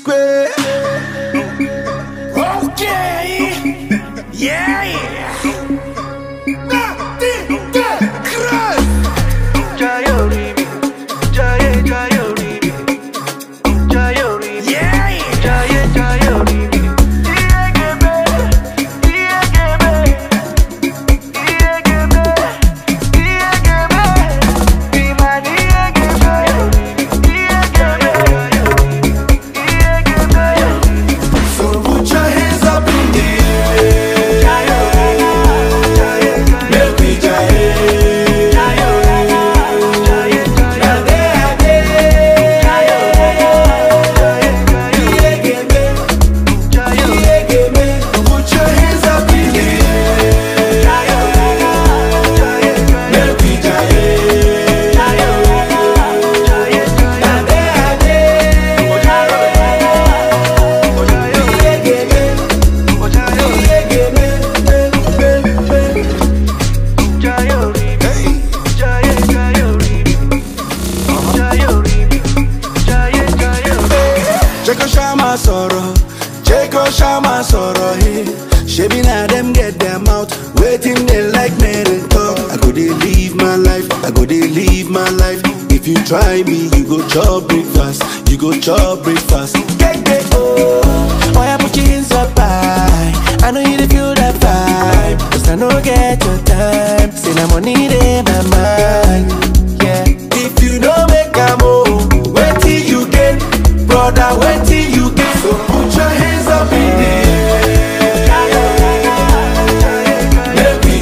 P-Square. Okay. Yeah. Shama sorrow here. Shabby na them get them out. Waiting they like me to talk. I go they live my life. I go they live my life. If you try me, you go chop breakfast. You go chop breakfast. Get oh. Why I put your hands up high? I know you feel that vibe. Cause I know get your time. Say na money in my mind. Yeah. If you don't make a move, wait till you get, brother, wait till you get. So put your hands up in the air. Let me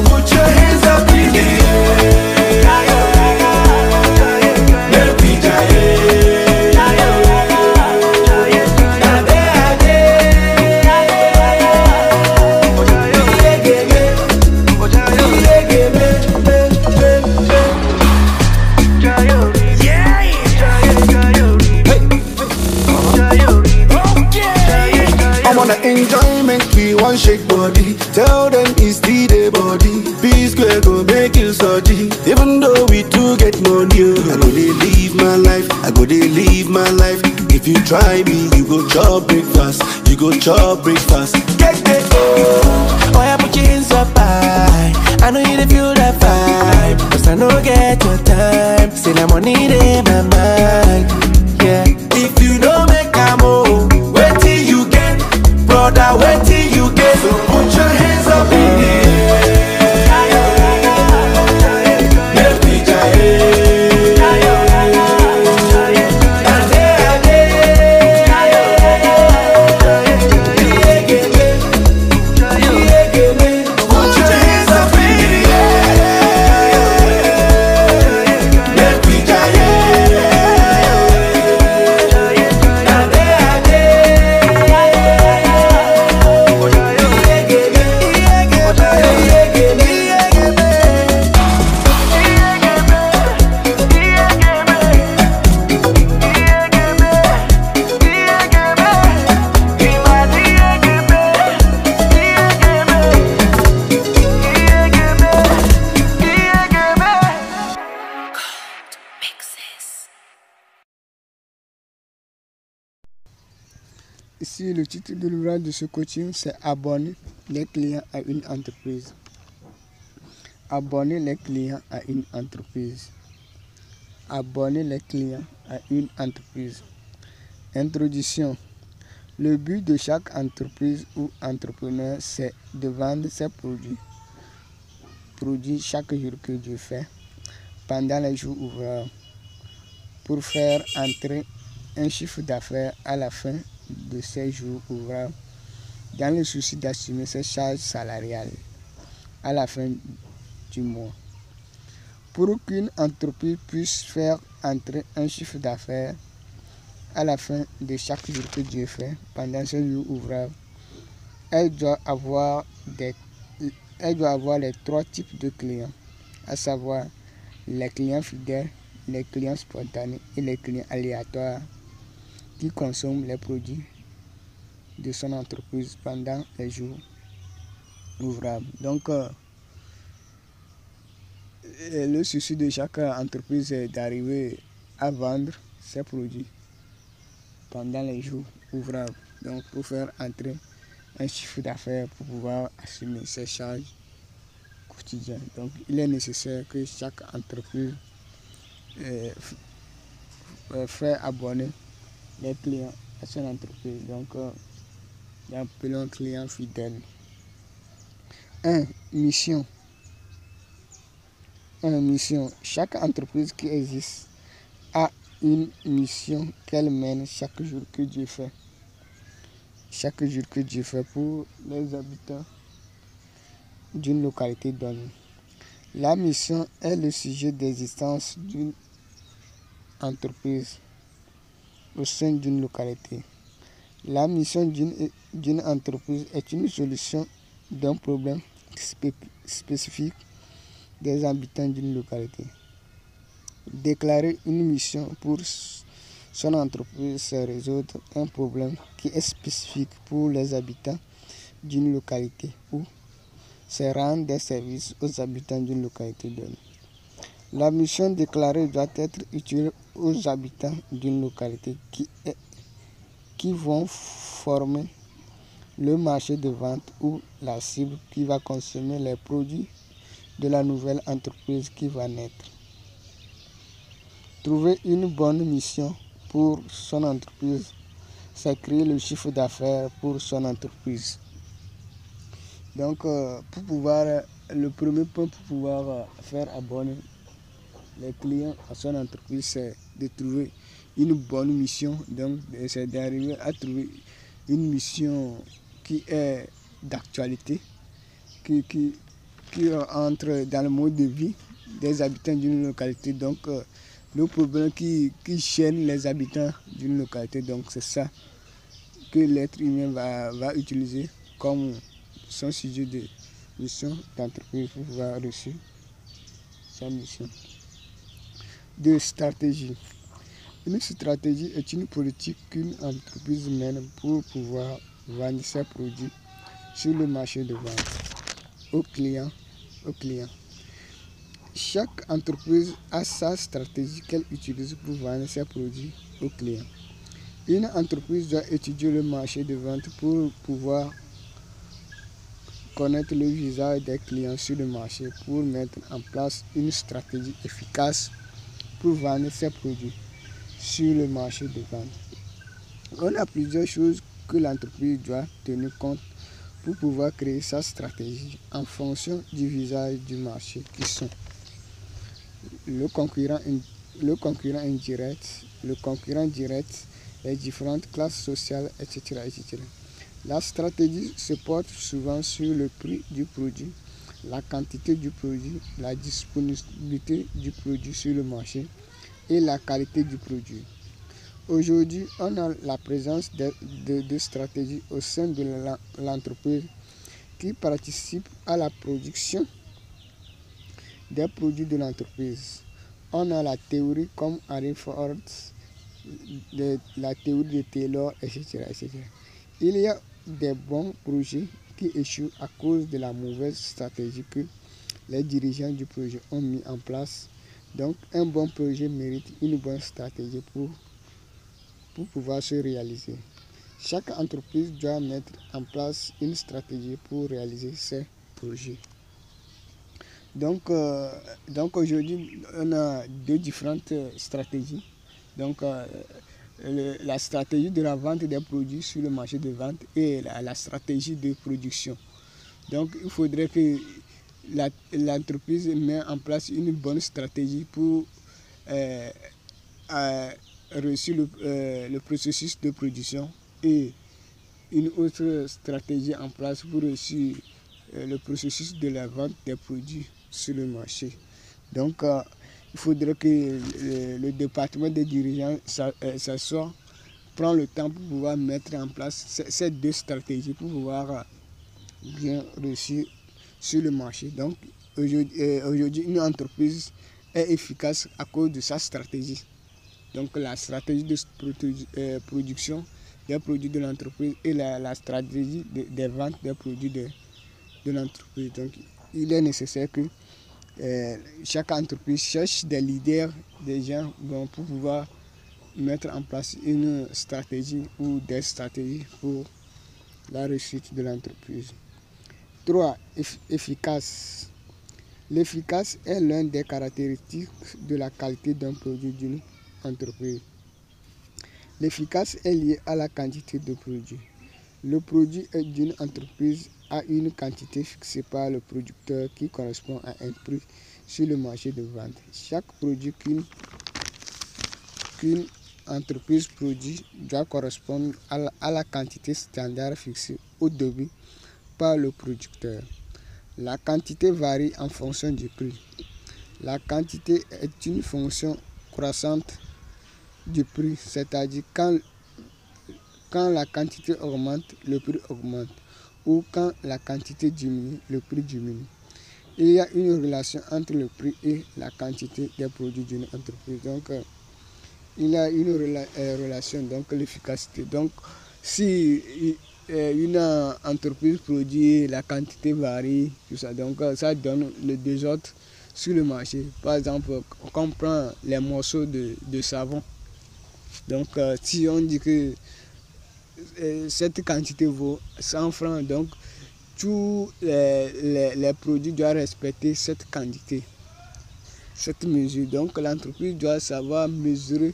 put your hands up in the enjoyment, we want shake body. Tell them it's the day body. P-Square go make you surgy. Even though we do get money, I go they live my life. I go they live my life. If you try me, you go chop breakfast. You go chop breakfast. Get oh. Why I put your hands up high? I know you feel that vibe. Cause I know get your time. Say na money in my mind. Yeah. If you don't make a move, wait till you get, brother, wait till you get. So put your hands up in the air. Let me Ici, le titre de l'ouvrage de ce coaching, c'est abonner les clients à une entreprise. Abonner les clients à une entreprise. Abonner les clients à une entreprise. Introduction. Le but de chaque entreprise ou entrepreneur, c'est de vendre ses produits. Produits chaque jour que Dieu fait, pendant les jours ouvrables, pour faire entrer un chiffre d'affaires à la fin de ces jours ouvrables, dans le souci d'assumer ses charges salariales à la fin du mois. Pour qu'une entreprise puisse faire entrer un chiffre d'affaires à la fin de chaque jour que Dieu fait, pendant ces jours ouvrables, elle doit avoir les trois types de clients, à savoir les clients fidèles, les clients spontanés et les clients aléatoires qui consomment les produits de son entreprise pendant les jours ouvrable. Donc, le souci de chaque entreprise est d'arriver à vendre ses produits pendant les jours ouvrables. Donc, pour faire entrer un chiffre d'affaires pour pouvoir assumer ses charges quotidiennes. Donc, il est nécessaire que chaque entreprise fait abonner les clients à son entreprise. Donc, appelons client fidèle. 1. Mission. Chaque entreprise qui existe a une mission qu'elle mène chaque jour que Dieu fait. Chaque jour que Dieu fait pour les habitants d'une localité donnée. La mission est le sujet d'existence d'une entreprise au sein d'une localité. La mission d'une entreprise est une solution d'un problème spécifique des habitants d'une localité. Déclarer une mission pour son entreprise, c'est résoudre un problème qui est spécifique pour les habitants d'une localité ou c'est rendre des services aux habitants d'une localité donnée. La mission déclarée doit être utile aux habitants d'une localité qui vont former le marché de vente ou la cible qui va consommer les produits de la nouvelle entreprise qui va naître. Trouver une bonne mission pour son entreprise, c'est créer le chiffre d'affaires pour son entreprise. Donc, le premier point pour pouvoir faire abonner les clients à son entreprise, c'est de trouver une bonne mission. Donc, c'est d'arriver à trouver une mission qui est d'actualité, qui entre dans le mode de vie des habitants d'une localité. Donc, le problème qui chaîne les habitants d'une localité, donc c'est ça que l'être humain va utiliser comme son sujet de mission d'entreprise pour pouvoir réussir sa mission. 2. Stratégie. Une stratégie est une politique qu'une entreprise mène pour pouvoir vendre ses produits sur le marché de vente aux clients. Chaque entreprise a sa stratégie qu'elle utilise pour vendre ses produits aux clients. Une entreprise doit étudier le marché de vente pour pouvoir connaître le visage des clients sur le marché pour mettre en place une stratégie efficace pour vendre ses produits sur le marché de vente. On a plusieurs choses que l'entreprise doit tenir compte pour pouvoir créer sa stratégie en fonction du visage du marché qui sont le concurrent indirect, le concurrent direct, les différentes classes sociales, etc. La stratégie se porte souvent sur le prix du produit, la quantité du produit, la disponibilité du produit sur le marché et la qualité du produit. Aujourd'hui, on a la présence de stratégies au sein de l'entreprise qui participent à la production des produits de l'entreprise. On a la théorie comme Henry Ford, la théorie de Taylor, etc. Il y a des bons projets qui échouent à cause de la mauvaise stratégie que les dirigeants du projet ont mis en place. Donc, un bon projet mérite une bonne stratégie pour pouvoir se réaliser. Chaque entreprise doit mettre en place une stratégie pour réaliser ses projets. Donc aujourd'hui, on a deux différentes stratégies. Donc, la stratégie de la vente des produits sur le marché de vente et la stratégie de production. Donc, il faudrait que l'entreprise mette en place une bonne stratégie pour réussir le processus de production et une autre stratégie en place pour réussir le processus de la vente des produits sur le marché. Donc, il faudrait que le département des dirigeants s'assoie, prend le temps pour pouvoir mettre en place ces deux stratégies pour pouvoir bien réussir sur le marché. Donc, aujourd'hui, une entreprise est efficace à cause de sa stratégie. Donc, la stratégie de production des produits de l'entreprise et la stratégie des ventes des produits de de l'entreprise. Donc, il est nécessaire que chaque entreprise cherche des leaders, des gens pour pouvoir mettre en place une stratégie ou des stratégies pour la réussite de l'entreprise. 3. Efficace. L'efficace est l'une des caractéristiques de la qualité d'un produit d'une entreprise. L'efficace est liée à la quantité de produits. Le produit d'une entreprise a une quantité fixée par le producteur qui correspond à un prix sur le marché de vente. Chaque produit qu'une entreprise produit doit correspondre à la quantité standard fixée au début par le producteur. La quantité varie en fonction du prix. La quantité est une fonction croissante du prix, c'est-à-dire quand la quantité augmente, le prix augmente, ou quand la quantité diminue, le prix diminue. Il y a une relation entre le prix et la quantité des produits d'une entreprise. Donc, il y a une relation, donc l'efficacité. Donc, si une entreprise produit, la quantité varie, tout ça, donc ça donne le désordre sur le marché. Par exemple, quand on prend les morceaux de savon, donc si on dit que cette quantité vaut 100 francs, donc tous les produits doivent respecter cette quantité, cette mesure. Donc l'entreprise doit savoir mesurer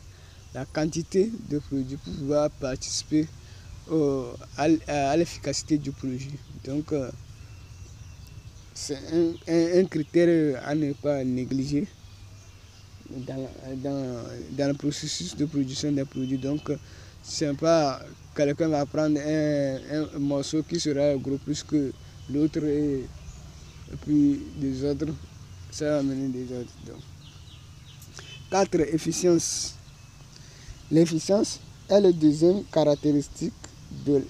la quantité de produits pour pouvoir participer à l'efficacité du produit. Donc c'est un critère à ne pas négliger dans le processus de production des produits. Donc c'est pas quelqu'un va prendre un morceau qui sera gros plus que l'autre et puis des autres, ça va amener des autres. Donc. 4. Efficience. L'efficience est la deuxième caractéristique de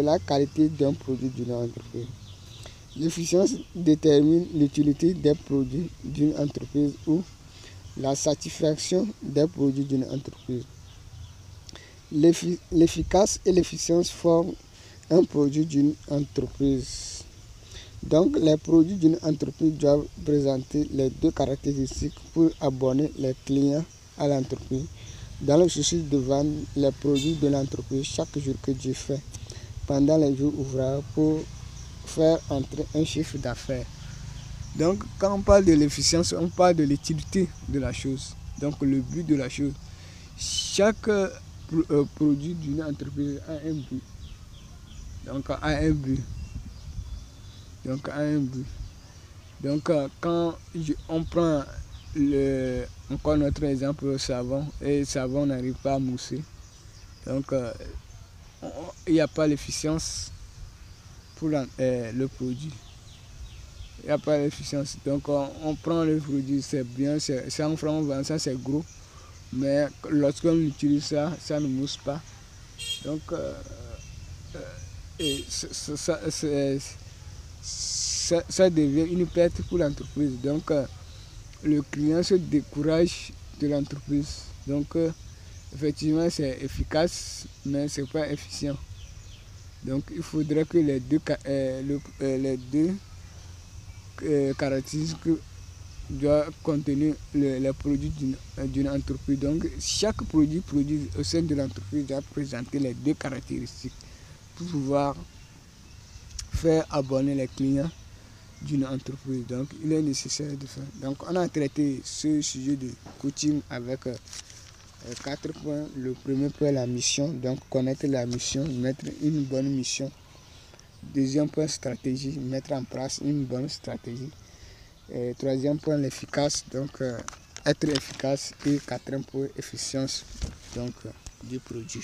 la qualité d'un produit d'une entreprise. L'efficience détermine l'utilité des produits d'une entreprise ou la satisfaction des produits d'une entreprise. L'efficace et l'efficience forment un produit d'une entreprise. Donc, les produits d'une entreprise doivent présenter les deux caractéristiques pour abonner les clients à l'entreprise. Dans le souci de vendre les produits de l'entreprise chaque jour que Dieu fait, pendant les jours ouvrables pour faire entrer un chiffre d'affaires. Donc, quand on parle de l'efficience, on parle de l'utilité de la chose. Donc, le but de la chose. Chaque produit d'une entreprise a un but. Donc, a un but. Donc, quand on prend encore notre exemple, le savon, et le savon n'arrive pas à mousser. Donc, il n'y a pas l'efficience pour le produit. Il n'y a pas d'efficience. Donc, on prend le produit, c'est bien, c'est 100 francs, on vend ça, c'est gros. Mais lorsqu'on utilise ça, ça ne mousse pas. Donc, ça devient une perte pour l'entreprise. Donc, le client se décourage de l'entreprise. Donc, effectivement, c'est efficace, mais ce n'est pas efficient. Donc, il faudrait que les deux caractéristiques doivent contenir les produits d'une entreprise. Donc, chaque produit produit au sein de l'entreprise doit présenter les deux caractéristiques pour pouvoir faire abonner les clients d'une entreprise. Donc, il est nécessaire de faire. Donc, on a traité ce sujet de coaching avec 4 points. Le premier point, la mission. Donc, connaître la mission, mettre une bonne mission. Deuxième point, stratégie, mettre en place une bonne stratégie. Troisième point, l'efficace, donc être efficace. Et quatrième point, efficience donc, du produit.